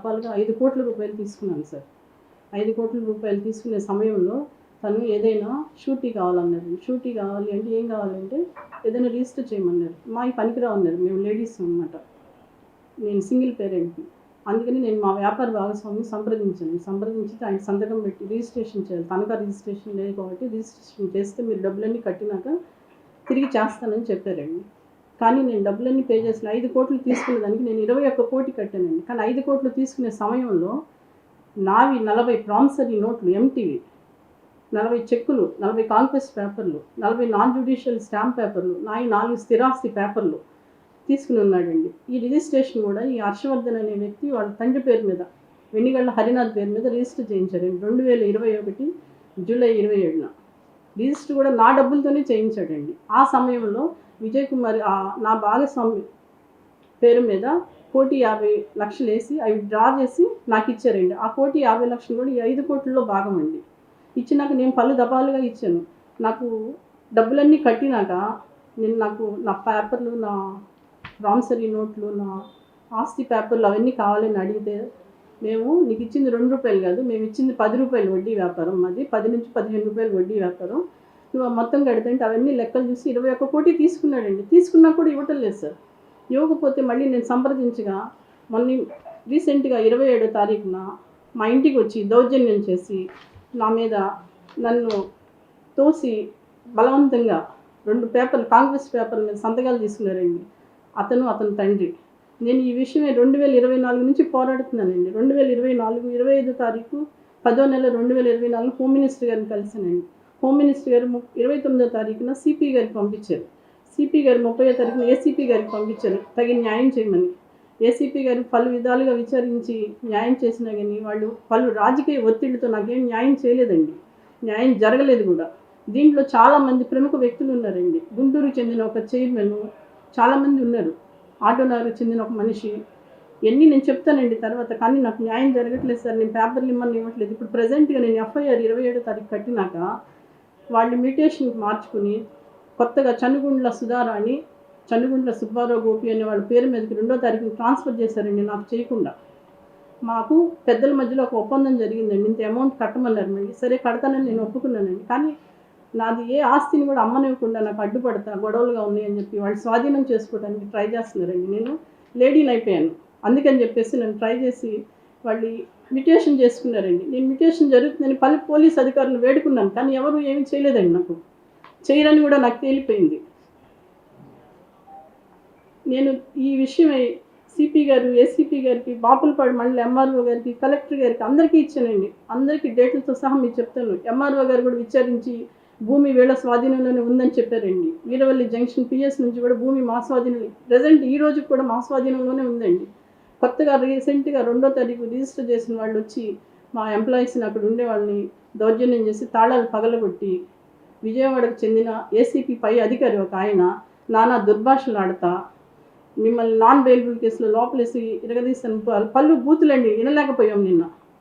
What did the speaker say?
దఫాలుగా 5 కోట్ల రూపాయలు తీసుకున్నాను సార్. 5 కోట్ల రూపాయలు తీసుకునే సమయంలో తను ఏదైనా షూరిటీ కావాలన్నారు. షూరిటీ కావాలి అంటే ఏం కావాలంటే ఏదైనా రిజిస్టర్ చేయమన్నారు. మావి పనికిరావన్నారు. మేము లేడీస్ అనమాట. నేను సింగిల్ పేరెంట్ని. అందుకని నేను మా వ్యాపార భాగస్వామిని సంప్రదించాను. సంప్రదించి ఆయన సంతకం పెట్టి రిజిస్ట్రేషన్ చేయాలి. తనఖా రిజిస్ట్రేషన్ లేదు కాబట్టి రిజిస్ట్రేషన్ చేస్తే మీరు డబ్బులన్నీ కట్టినాక తిరిగి చేస్తానని చెప్పారండి. కానీ నేను డబ్బులన్నీ పే చేసిన 5 కోట్లు తీసుకునే దానికి నేను 21 కోటి కట్టానండి. కానీ 5 కోట్లు తీసుకునే సమయంలో నావి 40 ప్రామిసరీ నోట్లు ఎంటీవి, 40 చెక్కులు, 40 కాన్ఫెస్ పేపర్లు, 40 నాన్ జ్యుడిషియల్ స్టాంప్ పేపర్లు, నాయి 4 స్థిరాస్తి పేపర్లు తీసుకుని ఉన్నాడండి. ఈ రిజిస్ట్రేషన్ కూడా ఈ హర్షవర్ధన్ అనే వ్యక్తి వాళ్ళ తండ్రి పేరు మీద, వెన్నిగళ్ళ హరినాథ్ పేరు మీద రిజిస్టర్ చేయించాడండి 2021 జూలై 27న. రిజిస్టర్ కూడా నా డబ్బులతోనే చేయించాడండి. ఆ సమయంలో విజయ్ కుమార్ నా భాగస్వామి పేరు మీద 1,50,00,000 వేసి అవి డ్రా చేసి నాకు ఇచ్చారండి. ఆ 1,50,00,000 కూడా ఈ 5 కోట్లలో భాగం అండి. ఇచ్చినాక నేను పలు దఫాలుగా ఇచ్చాను. నాకు డబ్బులన్నీ కట్టినాక నాకు నా పేపర్లు, నా ప్రామిసరీ నోట్లు, నా ఆస్తి పేపర్లు అవన్నీ కావాలని అడిగితే మేము నీకు ఇచ్చింది ₹2 కాదు, మేము ఇచ్చింది ₹10 వడ్డీ వ్యాపారం, మాది 10 నుంచి 15 రూపాయలు వడ్డీ వ్యాపారం, నువ్వు మొత్తం కడితే అవన్నీ లెక్కలు చూసి 21 కోటి తీసుకున్నాడండి. తీసుకున్నా కూడా ఇవ్వటం లేదు సార్. ఇవ్వకపోతే మళ్ళీ నేను సంప్రదించగా మొన్న రీసెంట్గా 27వ తారీఖున మా ఇంటికి వచ్చి దౌర్జన్యం చేసి నా మీద నన్ను తోసి బలవంతంగా 2 పేపర్లు కాంగ్రెస్ పేపర్ల మీద సంతకాలు తీసుకున్నారండి అతని తండ్రి. నేను ఈ విషయమే 2024 నుంచి పోరాడుతున్నానండి. 2024 25వ తారీఖు 10వ నెల 2024 హోమ్ మినిస్టర్ గారిని కలిసానండి. హోమ్ మినిస్టర్ గారు 29వ తారీఖున సిపి గారికి పంపించారు. సిపి గారు 30వ తారీఖున ఏసీపీ గారికి పంపించారు తగిన న్యాయం చేయమని. ఏసీపీ గారు పలు విధాలుగా విచారించి న్యాయం చేసినా కానీ వాళ్ళు పలు రాజకీయ ఒత్తిడితో నాకేం న్యాయం చేయలేదండి. న్యాయం జరగలేదు కూడా. దీంట్లో చాలామంది ప్రముఖ వ్యక్తులు ఉన్నారండి. గుంటూరుకు చెందిన ఒక చైర్మన్, చాలామంది ఉన్నారు. ఆటోనగర్కి చెందిన ఒక మనిషి, ఎన్ని నేను చెప్తానండి తర్వాత. కానీ నాకు న్యాయం జరగట్లేదు సార్. నేను పేపర్లు ఇమ్మని ఇవ్వట్లేదు. ఇప్పుడు ప్రజెంట్గా నేను ఎఫ్ఐఆర్ 27వ తారీఖు కట్టినాక వాళ్ళు మ్యూటేషన్కి మార్చుకుని కొత్తగా చనుగుండ్ల సుధారాణి, చనుగుండ్ల సుబ్బారావు గోపి అనే వాళ్ళ పేరు మీదకి 2వ తారీఖున ట్రాన్స్ఫర్ చేశారండి నాకు చేయకుండా. మాకు పెద్దల మధ్యలో ఒక ఒప్పందం జరిగిందండి. ఇంత అమౌంట్ కట్టమన్నారు. మళ్ళీ సరే కడతానని నేను ఒప్పుకున్నానండి. కానీ నాది ఏ ఆస్తిని కూడా అమ్మనివ్వకుండా నాకు అడ్డుపడతా గొడవలుగా ఉన్నాయని చెప్పి వాళ్ళు స్వాధీనం చేసుకోవడానికి ట్రై చేస్తున్నారండి. నేను లేడీని అయిపోయాను. అందుకని చెప్పేసి నన్ను ట్రై చేసి వాళ్ళు మ్యూటేషన్ చేసుకున్నారండి. నేను మ్యూటేషన్ జరుగుతుందని పోలీస్ అధికారులు వేడుకున్నాను. కానీ ఎవరు ఏమీ చేయలేదండి. నాకు చేయరని కూడా నాకు తేలిపోయింది. నేను ఈ విషయమై సిపి గారు, ఏసీపీ గారికి, బాపులపాడు మండలి ఎంఆర్ఓ గారికి, కలెక్టర్ గారికి అందరికీ ఇచ్చానండి. అందరికీ డేట్లతో సహా మీకు చెప్తాను. ఎంఆర్ఓ గారు కూడా విచారించి భూమి వీళ్ళ స్వాధీనంలోనే ఉందని చెప్పారండి. వీరవల్లి జంక్షన్ పిఎస్ నుంచి కూడా భూమి మా స్వాధీనం, ప్రజెంట్ ఈ రోజు కూడా మా స్వాధీనంలోనే ఉందండి. కొత్తగా రీసెంట్గా 2వ తారీఖు రిజిస్టర్ చేసిన వాళ్ళు వచ్చి మా ఎంప్లాయీస్ని అక్కడ ఉండే వాళ్ళని దౌర్జన్యం చేసి తాళాలు పగలగొట్టి విజయవాడకు చెందిన ఏసీపీ పై అధికారి ఒక ఆయన నానా దుర్భాషలు ఆడతా మిమ్మల్ని నాన్ బెయిలబుల్ కేసులో లోపలేసి ఇరగదీసాను. పళ్ళు బూతులండి, వినలేకపోయాం నిన్న.